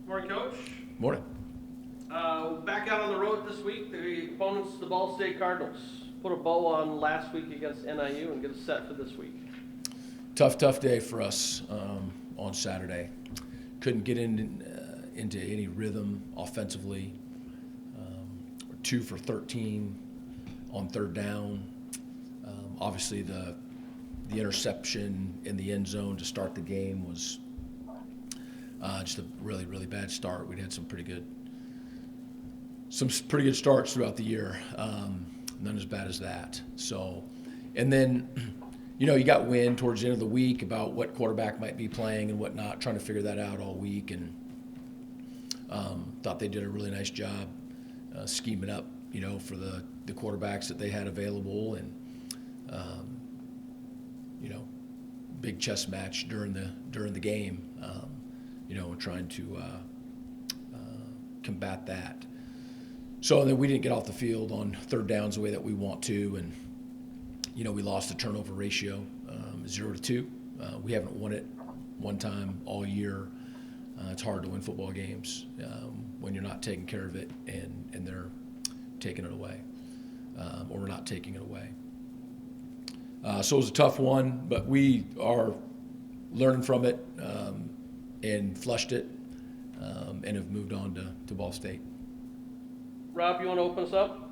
Morning, Coach. Morning. Back out on the road this week. The opponents, the Ball State Cardinals, put a bow on last week against NIU and get us set for this week. Tough day for us on Saturday. Couldn't get into any rhythm offensively. 2 for 13 on third down. Obviously, the interception in the end zone to start the game was just a really bad start. We'd had some pretty good starts throughout the year. None as bad as that. So, and then, you got wind towards the end of the week about what quarterback might be playing and whatnot, trying to figure that out all week, and thought they did a really nice job scheming up, for the quarterbacks that they had available, and big chess match during the game, and trying to combat that. So then we didn't get off the field on third downs the way that we want to, and we lost the turnover ratio 0-2. We haven't won it one time all year. It's hard to win football games when you're not taking care of it and they're taking it away, or we're not taking it away. So it was a tough one, but we are learning from it and flushed it and have moved on to Ball State. Rob, you want to open us up?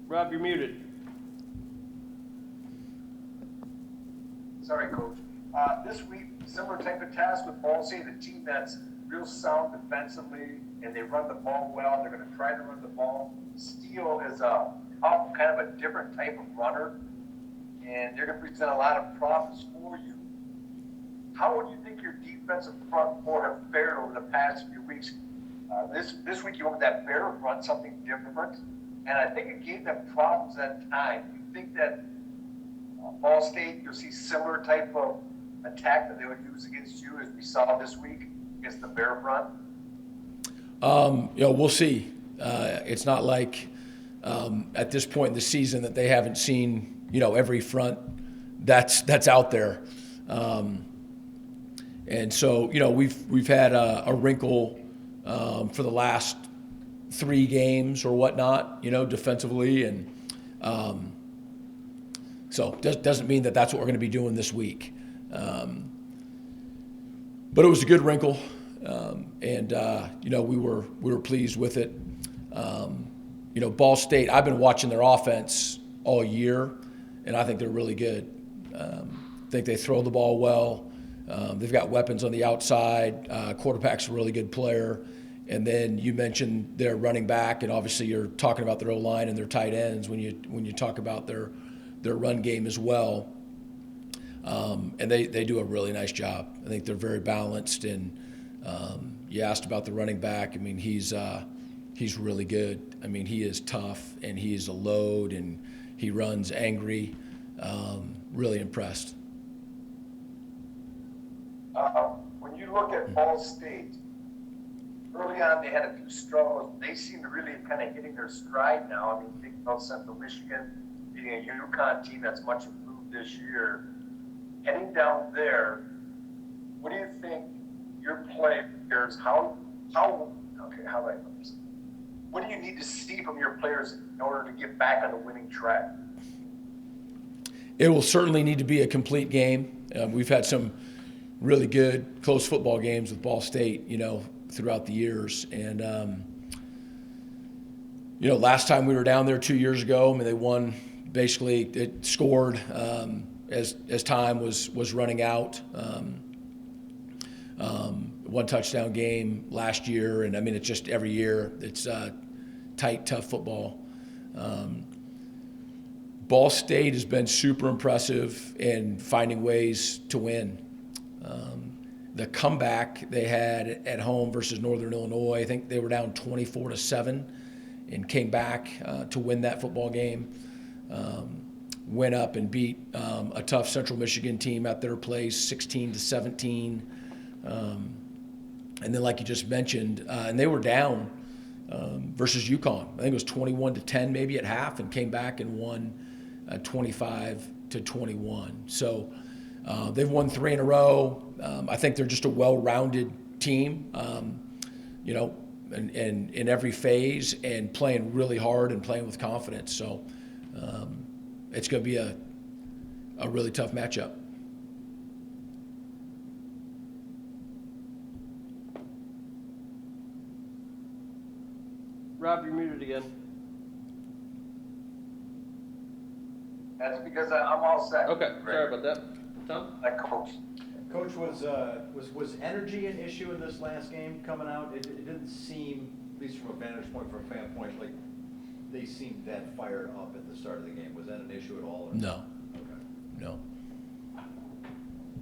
Rob, you're muted. Sorry, Coach. This week, similar type of task with Ball State, a team that's real sound defensively, and they run the ball well. They're going to try to run the ball. Steele is kind of a different type of runner, and they're going to present a lot of problems for you. How would you think your defensive front four have fared over the past few weeks? This week you went with that bear front, something different, and I think it gave them problems at times. Do you think that Ball State, you'll see similar type of attack that they would use against you as we saw this week against the bear front? We'll see. It's not like at this point in the season that they haven't seen, every front that's out there. And so, we've had a wrinkle for the last 3 games or whatnot, defensively, and so doesn't mean that that's what we're going to be doing this week. But it was a good wrinkle, and we were pleased with it. Ball State, I've been watching their offense all year, and I think they're really good. I think they throw the ball well. They've got weapons on the outside. Quarterback's a really good player. And then you mentioned their running back, and obviously you're talking about their O-line and their tight ends when you talk about their run game as well. And they do a really nice job. I think they're very balanced. And you asked about the running back. I mean, he's really good. I mean, he is tough, and he is a load, and he runs angry. Really impressed. When you look at Ball State, early on they had a few struggles. They seem to really kind of hitting their stride now. I mean, think about Central Michigan being a UConn team that's much improved this year. Heading down there, what do you think your players, what do you need to see from your players in order to get back on the winning track? It will certainly need to be a complete game. We've had some really good close football games with Ball State, throughout the years. And, last time we were down there 2 years ago, I mean, they won, basically, it scored as time was running out. One touchdown game last year, and I mean, it's just every year it's tight, tough football. Ball State has been super impressive in finding ways to win. The comeback they had at home versus Northern Illinois, I think they were down 24-7 and came back to win that football game. Went up and beat a tough Central Michigan team at their place, 16-17. And then, like you just mentioned, and they were down versus UConn. I think it was 21-10 maybe at half, and came back and won 25-21. So they've won 3 in a row. I think they're just a well-rounded team, and in every phase, and playing really hard and playing with confidence. So it's going to be a really tough matchup. Rob, you're muted again. That's because I'm all set. Okay, sorry about that. Tom? Like coach. Coach, was energy an issue in this last game coming out? It didn't seem, at least from a vantage point, from a fan point, like they seemed that fired up at the start of the game. Was that an issue at all? Or? No. Okay. No.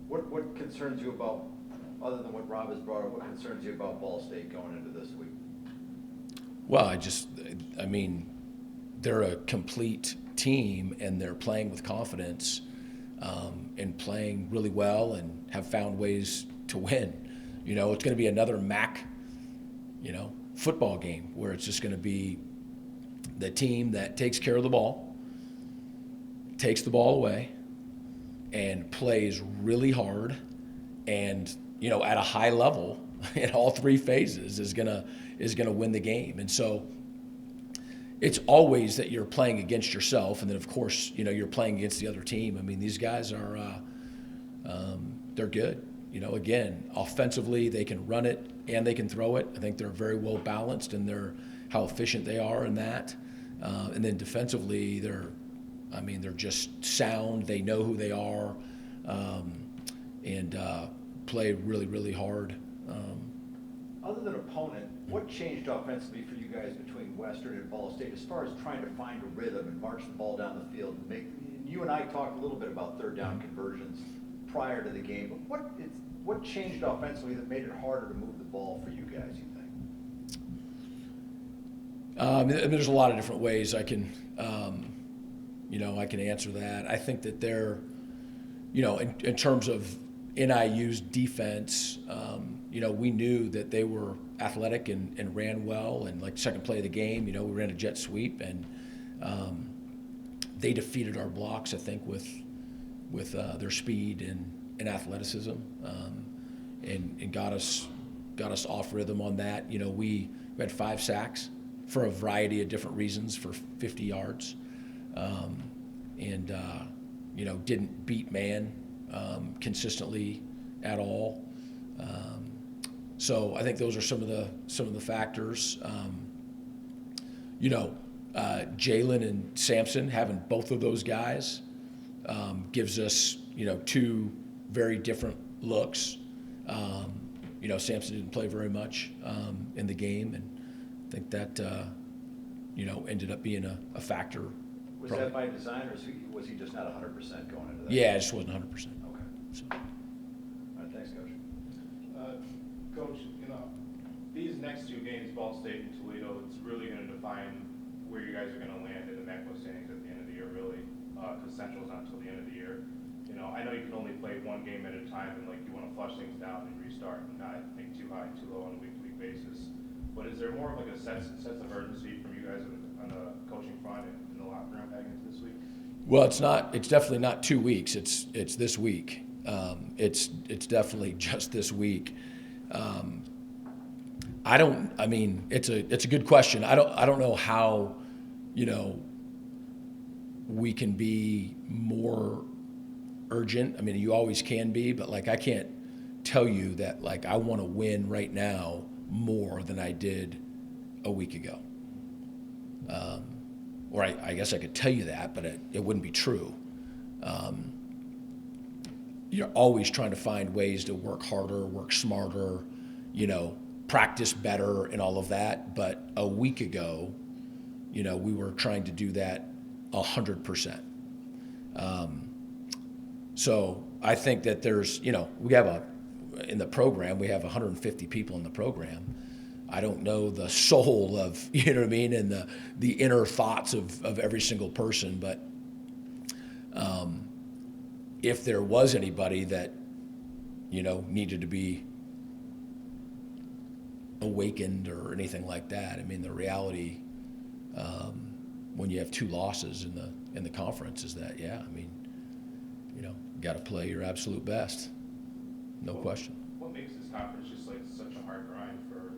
What concerns you about, other than what Rob has brought up, what concerns you about Ball State going into this week? Well, they're a complete team, and they're playing with confidence, and playing really well, and have found ways to win. It's going to be another MAC, football game where it's just going to be the team that takes care of the ball, takes the ball away, and plays really hard, and at a high level in all 3 phases is gonna win the game. And so it's always that you're playing against yourself, and then of course you're playing against the other team. I mean, these guys are they're good. Again, offensively they can run it and they can throw it. I think they're very well balanced in how efficient they are in that. And then defensively they're just sound. They know who they are, and play really, really hard. Other than opponent, what changed offensively for you guys between Western and Ball State as far as trying to find a rhythm and march the ball down the field? You and I talked a little bit about third down conversions prior to the game, but what changed offensively that made it harder to move the ball for you guys, you think? There's a lot of different ways I can answer that. I think that they're, in terms of NIU's defense, we knew that they were athletic and ran well, and like second play of the game, we ran a jet sweep, and they defeated our blocks, I think, with their speed and athleticism, and got us off rhythm on that. We had 5 sacks for a variety of different reasons for 50 yards, and didn't beat man consistently at all. So I think those are some of the factors. Jalen and Samson, having both of those guys gives us 2 very different looks. Samson didn't play very much in the game, and I think that ended up being a factor. Was probably. that by design, or was he just not 100% going into that? Yeah, it just wasn't 100%. Okay. So. All right, thanks, Coach. Coach, these next 2 games, Ball State and Toledo, it's really going to define where you guys are going to land in the MAC standings at the end of the year, really, because Central's not until the end of the year. I know you can only play 1 game at a time, and you want to flush things down and restart and not make too high, too low on a week-to-week basis. But is there more of a sense of urgency from you guys on the coaching front and in the locker room heading into this week? Well, it's definitely not 2 weeks. It's this week. It's definitely just this week. It's a good question. I don't know how, we can be more urgent. You always can be, but I can't tell you that I want to win right now more than I did a week ago. Or I guess I could tell you that, but it wouldn't be true. You're always trying to find ways to work harder, work smarter, practice better and all of that. But a week ago, we were trying to do that 100%. So I think that there's, in the program, we have 150 people in the program. I don't know the soul of, and the inner thoughts of every single person, but if there was anybody that, needed to be awakened or anything like that, the reality when you have 2 losses in the conference is that, yeah, I mean, you know, got to play your absolute best, no question. What makes this conference just like such a hard grind for,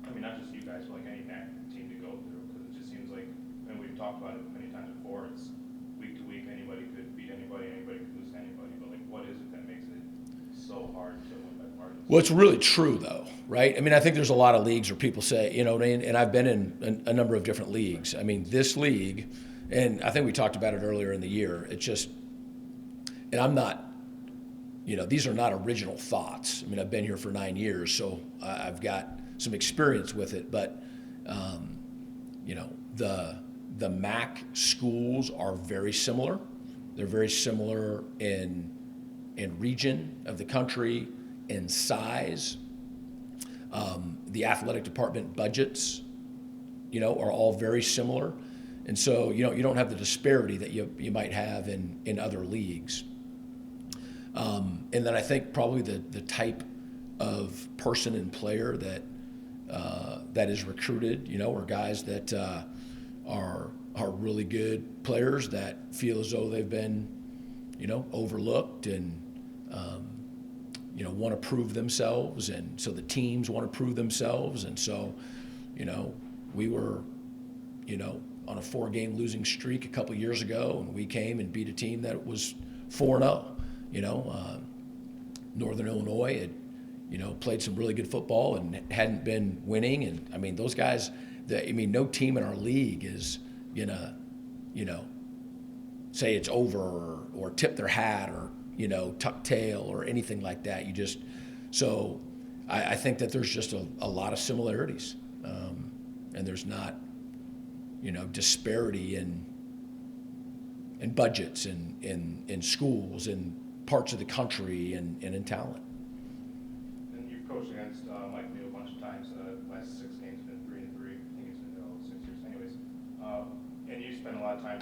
I mean, not just you guys, but like any MAC team to go through? Because it just seems like, and we've talked about it many times before, it's week to week, anybody could beat anybody, anybody could lose to anybody. But like, what is it that makes it so hard to win by margins? Well, it's really true, though, right? I mean, I think there's a lot of leagues where people say, you know, and I've been in a number of different leagues. I mean, this league, and I think we talked about it earlier in the year, it's just, and I'm not, you know, these are not original thoughts. I mean, I've been here for 9 years, so I've got some experience with it. But, you know, the MAC schools are very similar. They're very similar in region of the country, in size. The athletic department budgets, you know, are all very similar. And so, you know, you don't have the disparity that you might have in other leagues. And then I think probably the type of person and player that is recruited, you know, are guys that are really good players that feel as though they've been, you know, overlooked and, you know, want to prove themselves. And so the teams want to prove themselves. And so, you know, we were, you know, on a 4-game losing streak a couple years ago, and we came and beat a team that was 4-0. You know, Northern Illinois had, you know, played some really good football and hadn't been winning. And I mean, those guys, no team in our league is gonna, you know, say it's over or tip their hat or, you know, tuck tail or anything like that. So I think that there's just a lot of similarities, and there's not, you know, disparity in budgets and in schools and parts of the country and in talent. And you've coached against Mike Mew a bunch of times. Last 6 games have been 3-3. I think it's been 6 years anyways. And you spend a lot of time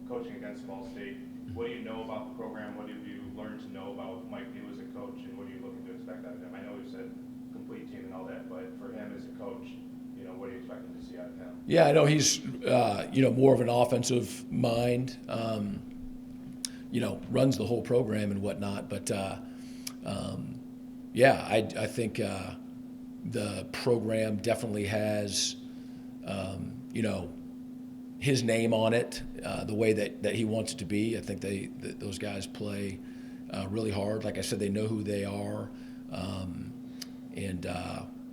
coaching against Ball State. What do you know about the program? What have you learned to know about Mike Mew as a coach, and what are you looking to expect out of him? I know you said complete team and all that, but for him as a coach, you know, what are you expecting to see out of him? Yeah, I know he's, you know, more of an offensive mind. You know, runs the whole program and whatnot. But, yeah, I think the program definitely has, you know, his name on it, the way that he wants it to be. I think those guys play really hard. Like I said, they know who they are. And,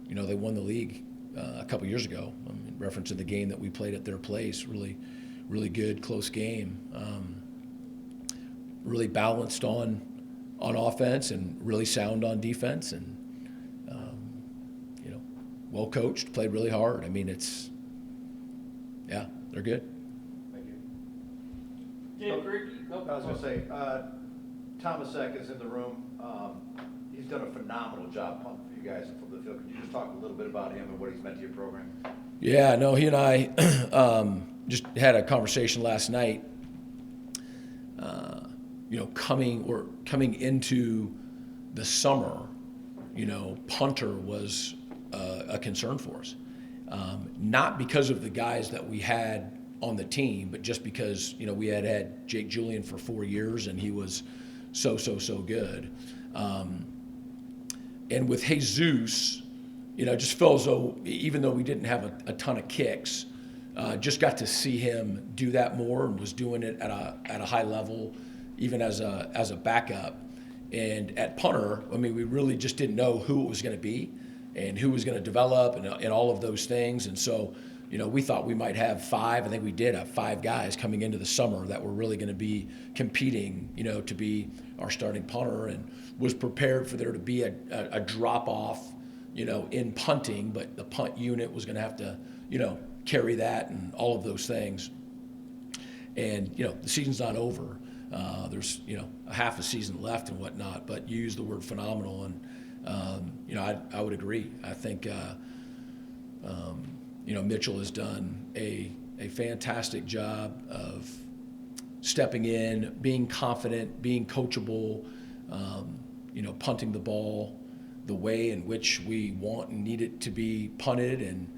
you know, they won the league a couple years ago. I mean, referencing the game that we played at their place, really, really good, close game. Really balanced on offense and really sound on defense, and you know, well coached, played really hard. I mean, yeah, they're good. Thank you. Jim Greer? Nope. I was going to say, Tomasek is in the room. He's done a phenomenal job punting for you guys from the field. Could you just talk a little bit about him and what he's meant to your program? Yeah, no, he and I just had a conversation last night. You know, coming into the summer, you know, punter was a concern for us. Not because of the guys that we had on the team, but just because, you know, we had Jake Julian for 4 years and he was so good. And with Jesus, you know, just felt as though, even though we didn't have a ton of kicks, just got to see him do that more and was doing it at a high level, even as a backup. And at punter, I mean, we really just didn't know who it was going to be and who was going to develop and all of those things. And so, you know, we thought we might have 5. I think we did have 5 guys coming into the summer that were really going to be competing, you know, to be our starting punter, and was prepared for there to be a drop-off, you know, in punting, but the punt unit was going to have to, you know, carry that and all of those things. And, you know, the season's not over. There's, you know, a half a season left and whatnot, but you use the word phenomenal, and, you know, I would agree. I think, you know, Mitchell has done a fantastic job of stepping in, being confident, being coachable, you know, punting the ball the way in which we want and need it to be punted. And,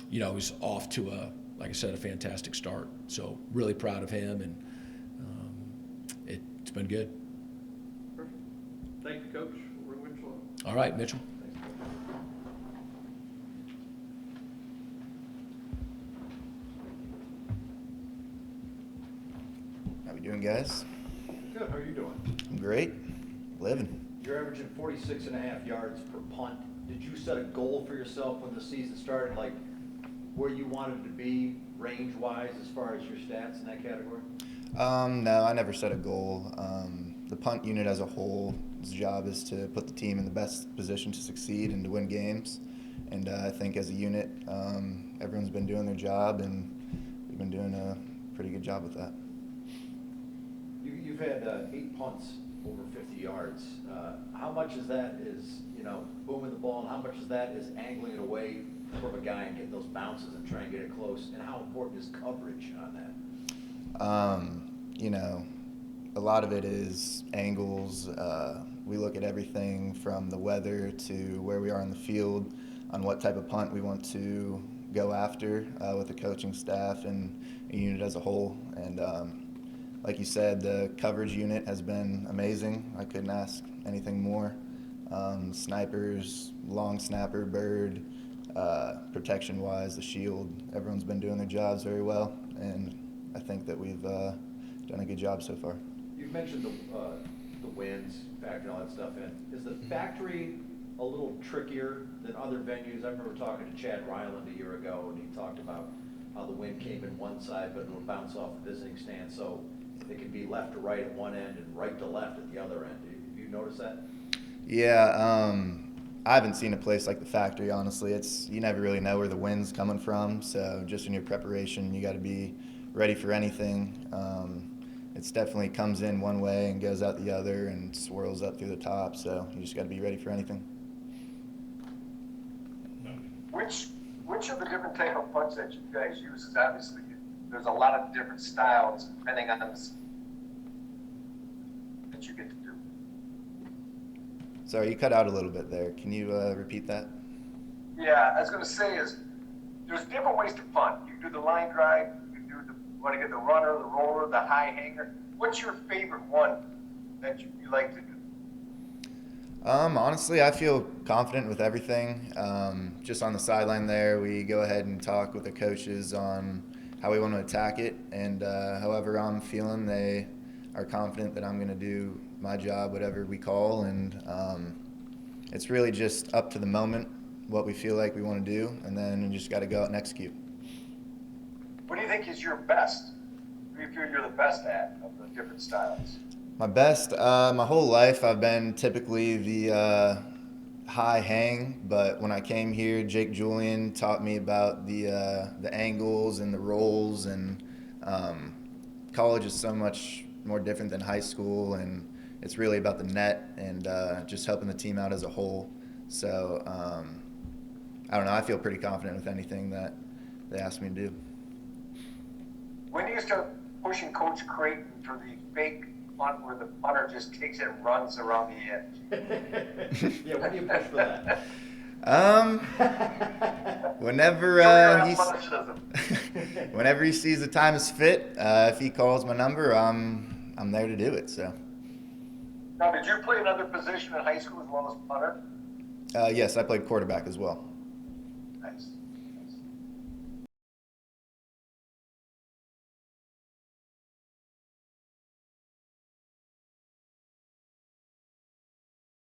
you know, he's off to like I said, a fantastic start. So really proud of him, and it's been good. Perfect. Thank you, Coach. We're Mitchell. All right, Mitchell. How we doing, guys? Good, how are you doing? I'm great. Living. You're averaging 46.5 yards per punt. Did you set a goal for yourself when the season started, like where you wanted to be range-wise as far as your stats in that category? No, I never set a goal. The punt unit as a whole, its job is to put the team in the best position to succeed and to win games. And I think as a unit, everyone's been doing their job, and we've been doing a pretty good job with that. You've had 8 punts over 50 yards. How much of that is, booming the ball, and how much of that is angling it away from a guy and getting those bounces and trying to get it close? And how important is coverage on that? A lot of it is angles. We look at everything from the weather to where we are in the field on what type of punt we want to go after with the coaching staff and a unit as a whole. And like you said, the coverage unit has been amazing. I couldn't ask anything more. Snipers, long snapper, bird, protection-wise, the shield, everyone's been doing their jobs very well, and I think that we've done a good job so far. You've mentioned the winds factor and all that stuff in. Is the factory a little trickier than other venues? I remember talking to Chad Ryland a year ago, and he talked about how the wind came in one side, but it would bounce off the visiting stand, so it can be left to right at one end and right to left at the other end. Have you noticed that? Yeah, I haven't seen a place like the factory, honestly. You never really know where the wind's coming from, so just in your preparation, you got to be ready for anything. It's definitely comes in one way and goes out the other and swirls up through the top, so you just got to be ready for anything. Which of the different type of punts that you guys use is obviously, there's a lot of different styles depending on the that you get to do. Sorry, you cut out a little bit there. Can you repeat that? Yeah, I was going to say is there's different ways to punt. You do the line drive, you want to get the runner, the roller, the high hanger. What's your favorite one that you like to do? Honestly, I feel confident with everything. Just on the sideline there, we go ahead and talk with the coaches on how we want to attack it, and however I'm feeling, they are confident that I'm going to do my job, whatever we call, and it's really just up to the moment what we feel like we want to do, and then you just got to go out and execute. What do you think is your best? What do you feel you're the best at of the different styles? My best, my whole life I've been typically the high hang, but when I came here, Jake Julian taught me about the angles and the rolls, and college is so much more different than high school, and it's really about the net and just helping the team out as a whole. So I don't know, I feel pretty confident with anything that they ask me to do. When do you start pushing Coach Creighton for the fake punt where the punter just takes it and runs around the edge? Yeah, when do you push for that? Whenever whenever he sees the time is fit, if he calls my number, I'm there to do it. So. Now, did you play another position in high school as well as punter? Yes, I played quarterback as well. Nice.